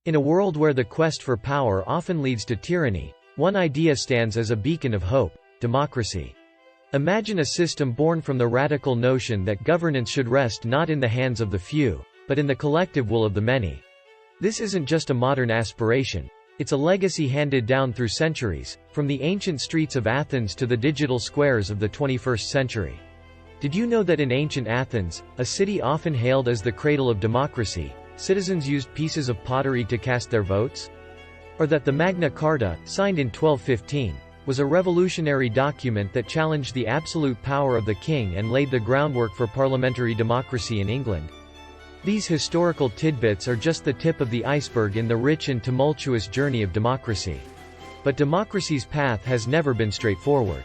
In a world where the quest for power often leads to tyranny, one idea stands as a beacon of hope: democracy. Imagine a system born from the radical notion that governance should rest not in the hands of the few, but in the collective will of the many. This isn't just a modern aspiration. It's a legacy handed down through centuries, from the ancient streets of Athens to the digital squares of the 21st century. Did you know that in ancient Athens, a city often hailed as the cradle of democracy, citizens used pieces of pottery to cast their votes? Or that the Magna Carta, signed in 1215, was a revolutionary document that challenged the absolute power of the king and laid the groundwork for parliamentary democracy in England? These historical tidbits are just the tip of the iceberg in the rich and tumultuous journey of democracy. But democracy's path has never been straightforward.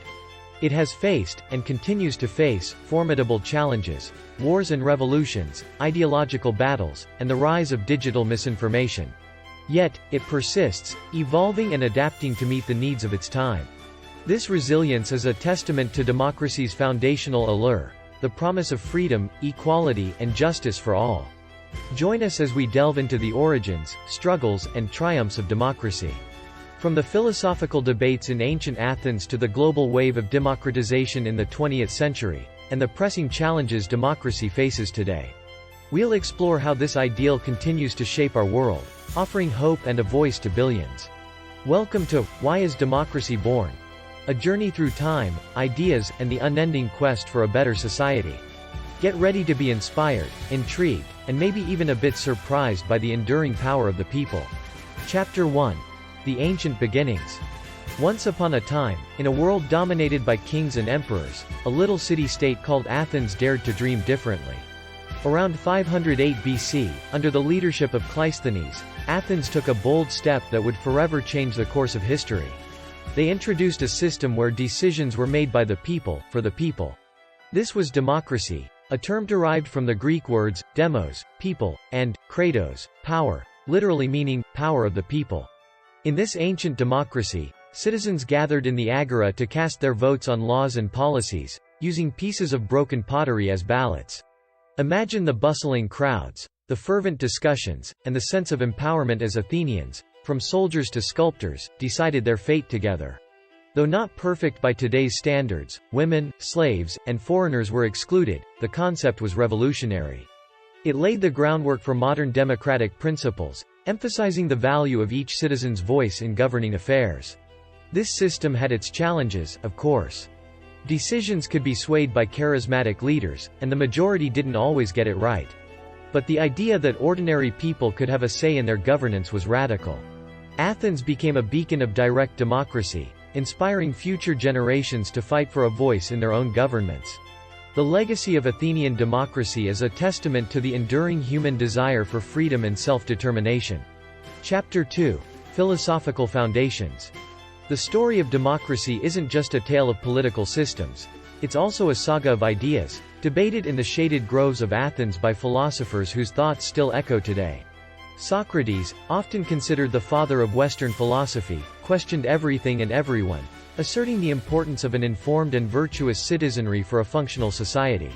It has faced, and continues to face, formidable challenges: wars and revolutions, ideological battles, and the rise of digital misinformation. Yet, it persists, evolving and adapting to meet the needs of its time. This resilience is a testament to democracy's foundational allure: the promise of freedom, equality, and justice for all. Join us as we delve into the origins, struggles, and triumphs of democracy. From the philosophical debates in ancient Athens to the global wave of democratization in the 20th century, and the pressing challenges democracy faces today. We'll explore how this ideal continues to shape our world, offering hope and a voice to billions. Welcome to Why is Democracy Born? A journey through time, ideas, and the unending quest for a better society. Get ready to be inspired, intrigued, and maybe even a bit surprised by the enduring power of the people. Chapter 1. The Ancient Beginnings. Once upon a time, in a world dominated by kings and emperors, a little city-state called Athens dared to dream differently. Around 508 BC, under the leadership of Cleisthenes, Athens took a bold step that would forever change the course of history. They introduced a system where decisions were made by the people, for the people. This was democracy, a term derived from the Greek words, demos, people, and kratos, power, literally meaning, power of the people. In this ancient democracy, citizens gathered in the agora to cast their votes on laws and policies, using pieces of broken pottery as ballots. Imagine the bustling crowds, the fervent discussions, and the sense of empowerment as Athenians, from soldiers to sculptors, decided their fate together. Though not perfect by today's standards, women, slaves, and foreigners were excluded. The concept was revolutionary. It laid the groundwork for modern democratic principles, emphasizing the value of each citizen's voice in governing affairs. This system had its challenges, of course. Decisions could be swayed by charismatic leaders, and the majority didn't always get it right. But the idea that ordinary people could have a say in their governance was radical. Athens became a beacon of direct democracy, inspiring future generations to fight for a voice in their own governments. The legacy of Athenian democracy is a testament to the enduring human desire for freedom and self-determination. Chapter 2. Philosophical Foundations. The story of democracy isn't just a tale of political systems. It's also a saga of ideas, debated in the shaded groves of Athens by philosophers whose thoughts still echo today. Socrates, often considered the father of Western philosophy, questioned everything and everyone, asserting the importance of an informed and virtuous citizenry for a functional society.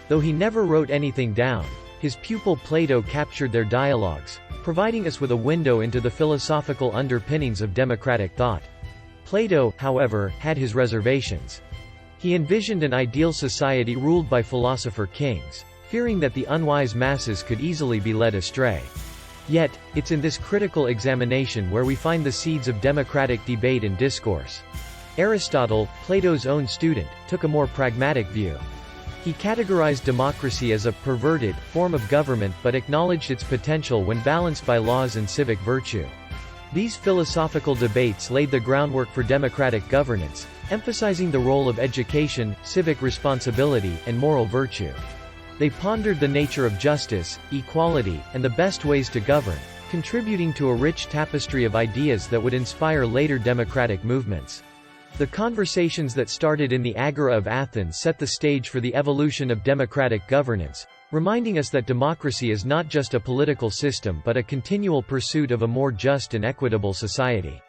Though he never wrote anything down, his pupil Plato captured their dialogues, providing us with a window into the philosophical underpinnings of democratic thought. Plato, however, had his reservations. He envisioned an ideal society ruled by philosopher kings, fearing that the unwise masses could easily be led astray. Yet, it's in this critical examination where we find the seeds of democratic debate and discourse. Aristotle, Plato's own student, took a more pragmatic view. He categorized democracy as a perverted form of government but acknowledged its potential when balanced by laws and civic virtue. These philosophical debates laid the groundwork for democratic governance, emphasizing the role of education, civic responsibility, and moral virtue. They pondered the nature of justice, equality, and the best ways to govern, contributing to a rich tapestry of ideas that would inspire later democratic movements. The conversations that started in the Agora of Athens set the stage for the evolution of democratic governance, reminding us that democracy is not just a political system but a continual pursuit of a more just and equitable society.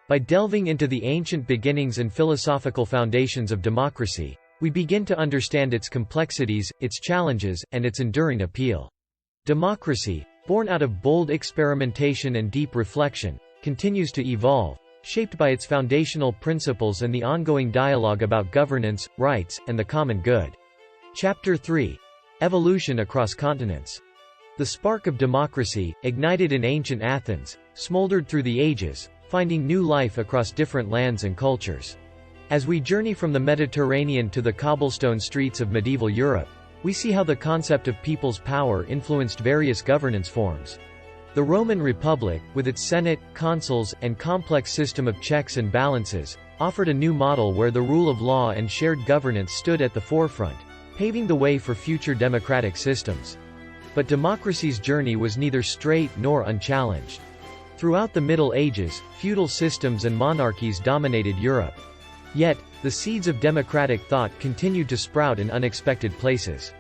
By delving into the ancient beginnings and philosophical foundations of democracy, we begin to understand its complexities, its challenges, and its enduring appeal. Democracy, born out of bold experimentation and deep reflection, continues to evolve, shaped by its foundational principles and the ongoing dialogue about governance, rights, and the common good. Chapter 3. Evolution across continents. The spark of democracy, ignited in ancient Athens, smoldered through the ages, finding new life across different lands and cultures. As we journey from the Mediterranean to the cobblestone streets of medieval Europe, we see how the concept of people's power influenced various governance forms. The Roman Republic, with its Senate, consuls, and complex system of checks and balances, offered a new model where the rule of law and shared governance stood at the forefront, paving the way for future democratic systems. But democracy's journey was neither straight nor unchallenged. Throughout the Middle Ages, feudal systems and monarchies dominated Europe. Yet, the seeds of democratic thought continued to sprout in unexpected places.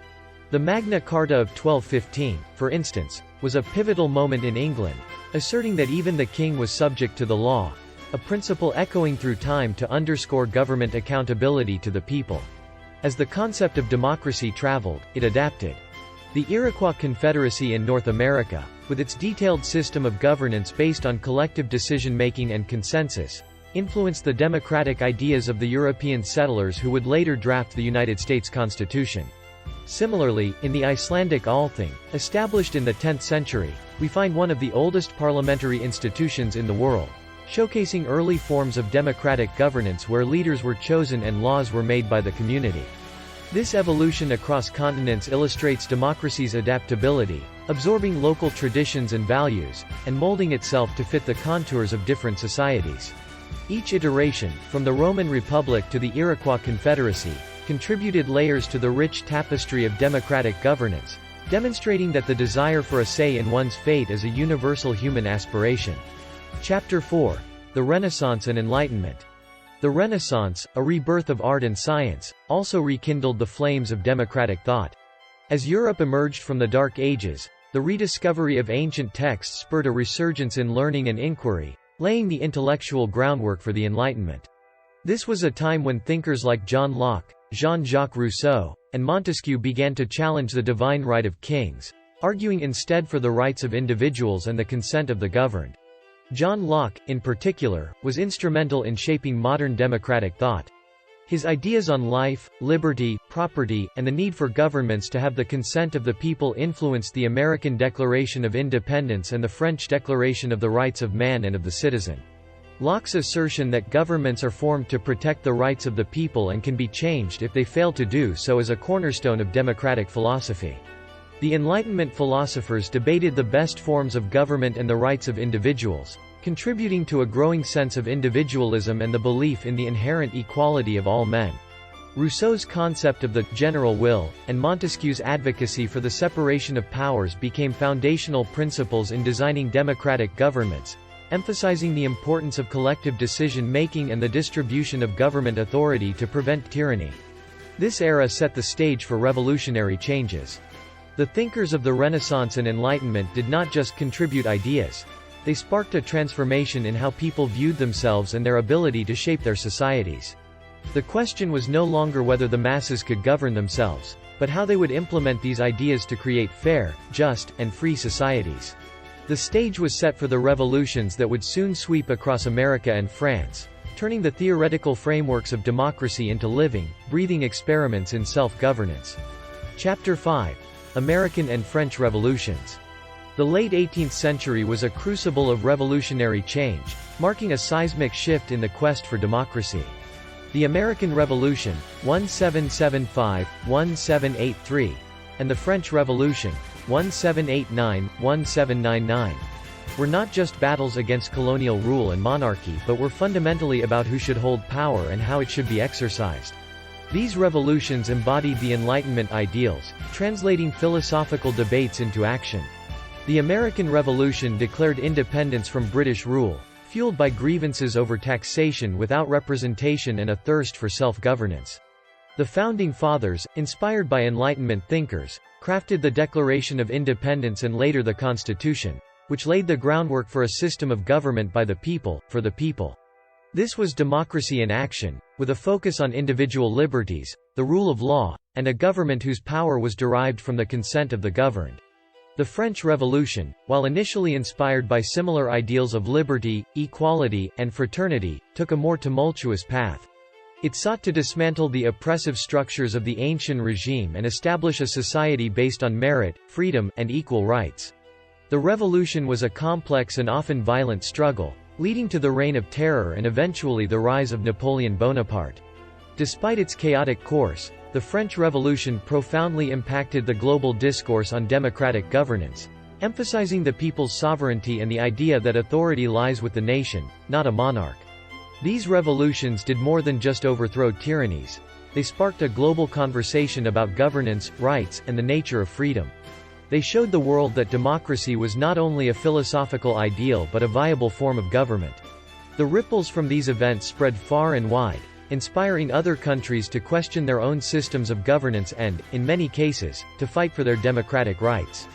The Magna Carta of 1215, for instance, was a pivotal moment in England, asserting that even the king was subject to the law, a principle echoing through time to underscore government accountability to the people. As the concept of democracy traveled, it adapted. The Iroquois Confederacy in North America, with its detailed system of governance based on collective decision-making and consensus, influenced the democratic ideas of the European settlers who would later draft the United States Constitution. Similarly, in the Icelandic Althing, established in the 10th century, we find one of the oldest parliamentary institutions in the world, showcasing early forms of democratic governance where leaders were chosen and laws were made by the community. This evolution across continents illustrates democracy's adaptability, absorbing local traditions and values, and molding itself to fit the contours of different societies. Each iteration, from the Roman Republic to the Iroquois Confederacy, contributed layers to the rich tapestry of democratic governance, demonstrating that the desire for a say in one's fate is a universal human aspiration. Chapter 4. The Renaissance and Enlightenment. The Renaissance, a rebirth of art and science, also rekindled the flames of democratic thought. As Europe emerged from the Dark Ages, the rediscovery of ancient texts spurred a resurgence in learning and inquiry, laying the intellectual groundwork for the Enlightenment. This was a time when thinkers like John Locke, Jean-Jacques Rousseau, and Montesquieu began to challenge the divine right of kings, arguing instead for the rights of individuals and the consent of the governed. John Locke, in particular, was instrumental in shaping modern democratic thought. His ideas on life, liberty, property, and the need for governments to have the consent of the people influenced the American Declaration of Independence and the French Declaration of the Rights of Man and of the Citizen. Locke's assertion that governments are formed to protect the rights of the people and can be changed if they fail to do so is a cornerstone of democratic philosophy. The Enlightenment philosophers debated the best forms of government and the rights of individuals, contributing to a growing sense of individualism and the belief in the inherent equality of all men. Rousseau's concept of the general will, and Montesquieu's advocacy for the separation of powers became foundational principles in designing democratic governments, emphasizing the importance of collective decision-making and the distribution of government authority to prevent tyranny. This era set the stage for revolutionary changes. The thinkers of the Renaissance and Enlightenment did not just contribute ideas. They sparked a transformation in how people viewed themselves and their ability to shape their societies. The question was no longer whether the masses could govern themselves, but how they would implement these ideas to create fair, just, and free societies. The stage was set for the revolutions that would soon sweep across America and France, turning the theoretical frameworks of democracy into living, breathing experiments in self-governance. Chapter 5. American and French Revolutions. The late 18th century was a crucible of revolutionary change, marking a seismic shift in the quest for democracy. The American Revolution, 1775–1783, and the French Revolution, 1789–1799, were not just battles against colonial rule and monarchy but were fundamentally about who should hold power and how it should be exercised. These revolutions embodied the Enlightenment ideals, translating philosophical debates into action. The American Revolution declared independence from British rule, fueled by grievances over taxation without representation and a thirst for self-governance. The Founding Fathers, inspired by Enlightenment thinkers, crafted the Declaration of Independence and later the Constitution, which laid the groundwork for a system of government by the people, for the people. This was democracy in action, with a focus on individual liberties, the rule of law, and a government whose power was derived from the consent of the governed. The French Revolution, while initially inspired by similar ideals of liberty, equality, and fraternity, took a more tumultuous path. It sought to dismantle the oppressive structures of the ancient regime and establish a society based on merit, freedom, and equal rights. The revolution was a complex and often violent struggle, leading to the Reign of Terror and eventually the rise of Napoleon Bonaparte. Despite its chaotic course, the French Revolution profoundly impacted the global discourse on democratic governance, emphasizing the people's sovereignty and the idea that authority lies with the nation, not a monarch. These revolutions did more than just overthrow tyrannies. They sparked a global conversation about governance, rights, and the nature of freedom. They showed the world that democracy was not only a philosophical ideal but a viable form of government. The ripples from these events spread far and wide, inspiring other countries to question their own systems of governance and, in many cases, to fight for their democratic rights.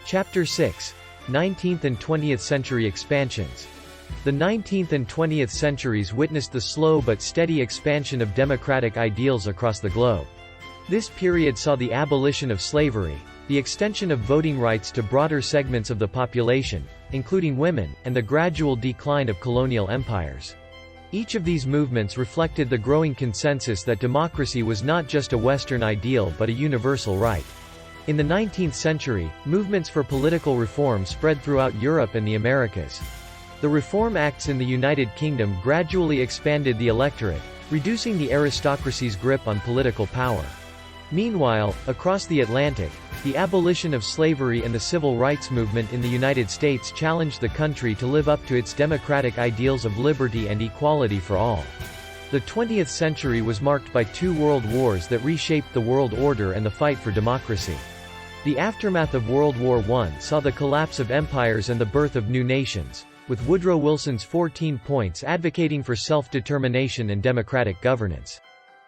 Chapter 6. 19th and 20th Century Expansions. The 19th and 20th centuries witnessed the slow but steady expansion of democratic ideals across the globe. This period saw the abolition of slavery, the extension of voting rights to broader segments of the population, including women, and the gradual decline of colonial empires. Each of these movements reflected the growing consensus that democracy was not just a Western ideal but a universal right. In the 19th century, movements for political reform spread throughout Europe and the Americas. The Reform Acts in the United Kingdom gradually expanded the electorate, reducing the aristocracy's grip on political power. Meanwhile, across the Atlantic, the abolition of slavery and the civil rights movement in the United States challenged the country to live up to its democratic ideals of liberty and equality for all. The 20th century was marked by two world wars that reshaped the world order and the fight for democracy. The aftermath of World War I saw the collapse of empires and the birth of new nations, with Woodrow Wilson's 14 points advocating for self-determination and democratic governance.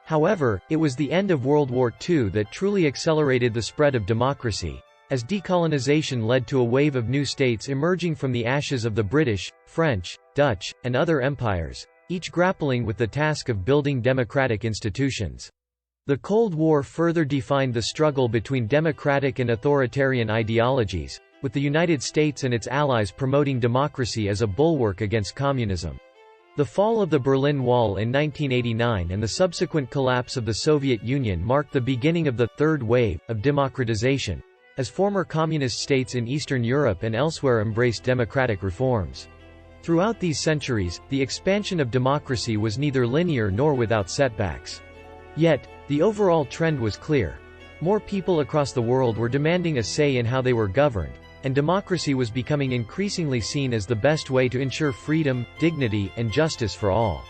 However, it was the end of World War II that truly accelerated the spread of democracy, as decolonization led to a wave of new states emerging from the ashes of the British, French, Dutch, and other empires, each grappling with the task of building democratic institutions. The Cold War further defined the struggle between democratic and authoritarian ideologies, with the United States and its allies promoting democracy as a bulwark against communism. The fall of the Berlin Wall in 1989 and the subsequent collapse of the Soviet Union marked the beginning of the third wave of democratization, as former communist states in Eastern Europe and elsewhere embraced democratic reforms. Throughout these centuries, the expansion of democracy was neither linear nor without setbacks. Yet, the overall trend was clear. More people across the world were demanding a say in how they were governed, and democracy was becoming increasingly seen as the best way to ensure freedom, dignity, and justice for all.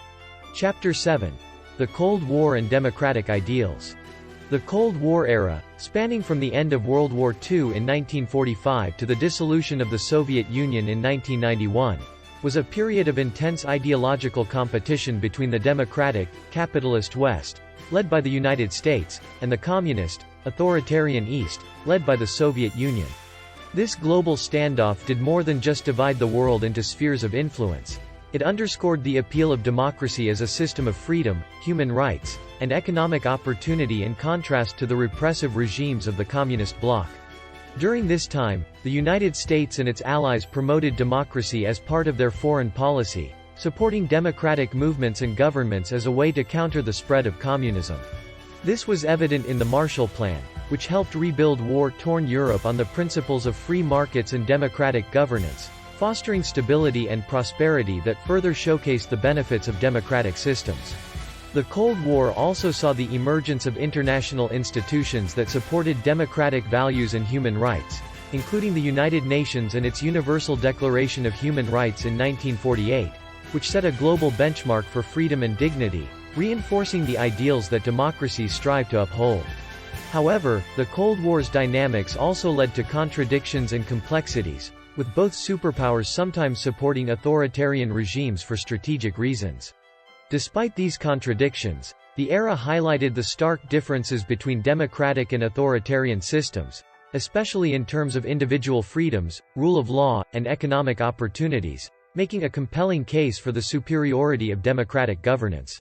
Chapter 7. The Cold War and Democratic Ideals. The Cold War era, spanning from the end of World War II in 1945 to the dissolution of the Soviet Union in 1991, was a period of intense ideological competition between the democratic, capitalist West, led by the United States, and the communist, authoritarian East, led by the Soviet Union. This global standoff did more than just divide the world into spheres of influence. It underscored the appeal of democracy as a system of freedom, human rights, and economic opportunity in contrast to the repressive regimes of the communist bloc. During this time, the United States and its allies promoted democracy as part of their foreign policy, supporting democratic movements and governments as a way to counter the spread of communism. This was evident in the Marshall Plan, which helped rebuild war-torn Europe on the principles of free markets and democratic governance, fostering stability and prosperity that further showcased the benefits of democratic systems. The Cold War also saw the emergence of international institutions that supported democratic values and human rights, including the United Nations and its Universal Declaration of Human Rights in 1948, which set a global benchmark for freedom and dignity, reinforcing the ideals that democracies strive to uphold. However, the Cold War's dynamics also led to contradictions and complexities, with both superpowers sometimes supporting authoritarian regimes for strategic reasons. Despite these contradictions, the era highlighted the stark differences between democratic and authoritarian systems, especially in terms of individual freedoms, rule of law, and economic opportunities, making a compelling case for the superiority of democratic governance.